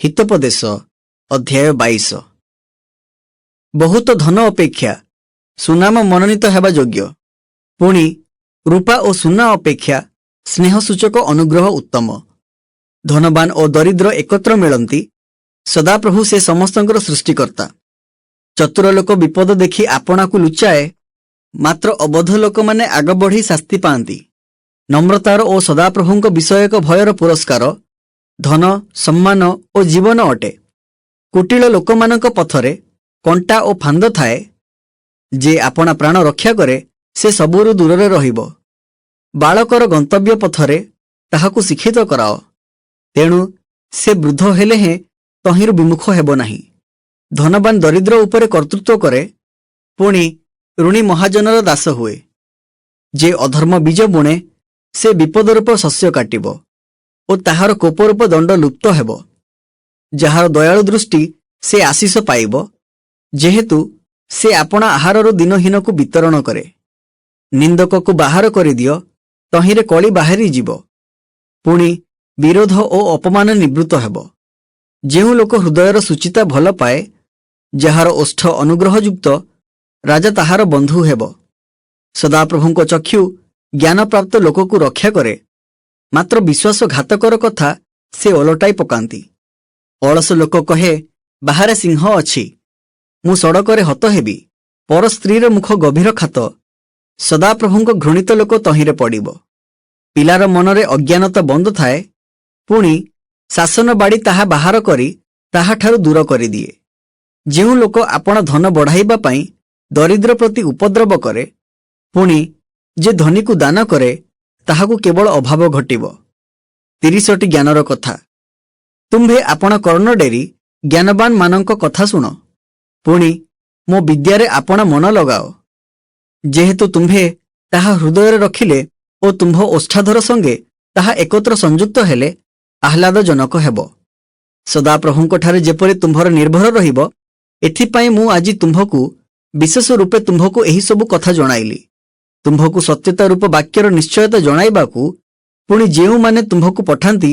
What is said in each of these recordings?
हितोपदेश अध्याय 22। बहुत धन अपेक्षा सुनाम मनोनीत हेबा योग्य, पुणी रूपा और सुना अपेक्षा स्नेहसूचक अनुग्रह उत्तम। धनवान और दरिद्र एकत्र मिलती, सदाप्रभु से समस्तंकर सृष्टिकर्ता। चतुर लोक विपद देखि आपना को लुचाए, मात्र अबध लोक माने आग बढ़ी शास्ति पाती। नम्रतार और सदाप्रभुंक विषयक भयर पुरस्कार धन सम्मान और जीवन अटे। कुटिल लोक मानक पथरे कंटा और फांद थाए, जे आपना प्राण रक्षा करे से सबुरु दूर रहिबो। बालकर गंतव्य पथरे ताहाकु शिक्षित कराओ, तेणु से वृद्ध हेले हे तहिरु विमुख हेबो नाही। धनवान दरिद्र उपरे कर्तृत्व करे, पुणी ऋणी महाजनर दास हुए। जे अधर्म बीज बुणे से विपदरूप शस्य काटिबो और ताहार कोपरूप दंड लुप्त हेबो। जहार दयालु दृष्टि से आशीष पाइबो, जेहेतु से आपना आहारर दिनहीन को वितरण करे। निंदक को बाहर करि दियो, तहिरे कली बाहरी जीवो। पुणी विरोध और अपमान निवृत्त हेबो। जेउ लोक हृदयर सुचिता भल पाए, जहार ओष्ठ अनुग्रहयुक्त, राजा ताहार बंधु हेबो। सदाप्रभुंक चक्षु ज्ञान प्राप्त लोक को रक्षा करे, मात्र विश्वासघातकर कथा से ओलटाई पकांती। अलस लोक कहे बाहर सिंह अछि, मु सड़करे हत हेबी। पर स्त्रीर मुख गभीर खात, सदाप्रभुंक घृणित लोक तहिरे पड़िबो। पिलार मनरे अज्ञानता बंद थाए, पुणी शासन बाड़ी ताहा बाहर करी ताहा ठारू दूर करि दिए। जेउ लोक आपण धन बढ़ाइबा पाई दरिद्र प्रति उपद्रव करे, पुणी जे धनी को दान करे ताहाकु केवल अभाव घटिबो। 30टी ज्ञानर कथा। तुम्भे आपण कर्ण डेरी ज्ञानवान मानक कथा सुन, पुणी मो विद्यारे आपण मन लगाओ। जेहेतु तुम्भे ताहा हृदय रखिले और तुम्भ ओष्ठाधर संगे ताहा एकत्र संयुक्त हेले आह्लादजनक हेबो। सदाप्रभुंक ठारे जेपरि तुम्भर निर्भर रहिबो, एथिपाई मु आजि तुम्भकु विशेष रूपे तुम्भकु एही सबु कथा जणाइली। तुम्भकु सत्यता रूप वाक्यर निश्चयता जणाइबाकु, पुणी जेउ माने तुम्भकु पठांती,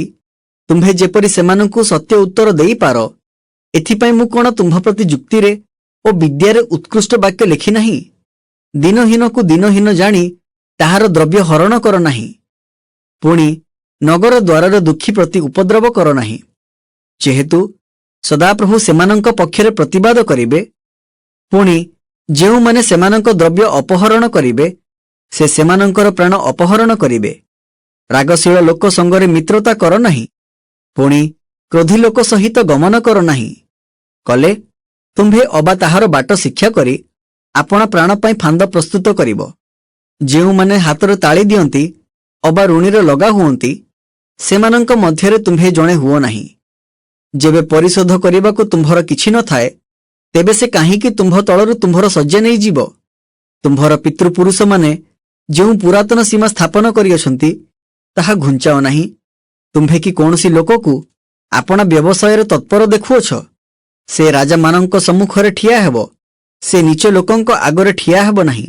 तुम्भे जेपरि सेमानंकु सत्य उत्तर देई पारो, एथिपाई मु कोन तुम्भ प्रति जुक्तिरे और विद्यारे उत्कृष्ट वाक्य लिखि नाही। दिनहीन को दिनहीन जानी ताहार द्रव्य हरण कर नाही, पुणी नगर द्वारर दुखी प्रति उपद्रव कर नाही। जेहेतु सदाप्रभु सेमानंक पक्षरे प्रतिवाद करिबे, पुणी जेउ माने सेमानंक द्रव्य अपहरण करिबे, से सेमानंकर प्राण अपहरण करिबे। रागशील लोक संगरे मित्रता कर नाही, पुणी क्रोधी लोक सहित गमन कर नाही। कले तुम्भे अबा ताहार बाट शिक्षा करी आपना प्राण पाई फांद प्रस्तुत करिबो। जेउ माने हातर ताली दियंती अबा ऋणीर लगा हुअंती, सेमानंक मध्यरे तुम्भे जणे हुओ नाही। जेबे परिशोध करिबाकु तुम्भर किछि न थाए, तेबे से काहींकि तुम्भ तळरु तुम्भर सज्जा नहीं जीवो। तुम्भर पितृपुरुष माने जेउ पुरातन सीमा स्थापन करियछंती, ताहा घुंचाओ नाही। तुम्भे कि कौनसी लोककु आपना व्यवसायर तत्पर देखुअछ, से राजा मानंक सम्मुखरे ठिया हेबो, से नीच लोकंक आगरे ठिया हेबो नाही।